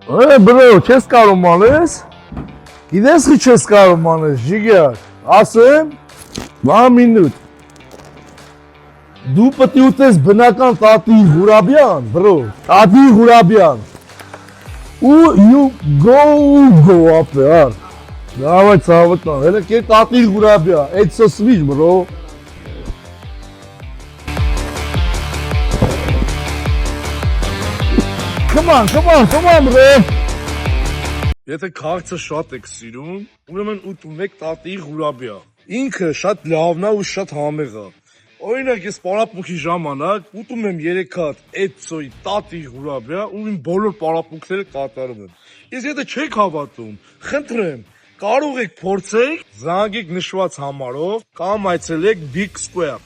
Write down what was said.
Բրո, չես կարող մանես։ Գիտես խի չես կարող մանես, Ժիգար։ Ասեմ, 1 մինուտ։ Դու պետք է ուտես բնական Տատի Ղուրաբյան, բրո, Տատի Ղուրաբյան։ Ու you go up there։ Давай, ցավոտնան, հələ կեր Տատի Ղուրաբյան, it's so sweet, bro։ Come on, bro։ Եթե քաղցը շատ եք սիրում, ուրեմն ուտում եք Տատի Ղուրաբյան։ Ինքը շատ լավն է ու շատ համեղ է։ Օրինակ ես պարապմունքի ժամանակ ուտում եմ 3 հատ Էծոյի Տատի Ղուրաբյան ու իմ բոլոր պարապմունքները կատարում եմ։ Իսկ եթե չեք հավատում, խնդրեմ, կարող եք փորձեք, զանգեք նշված համարով կամ այցելեք Big Square։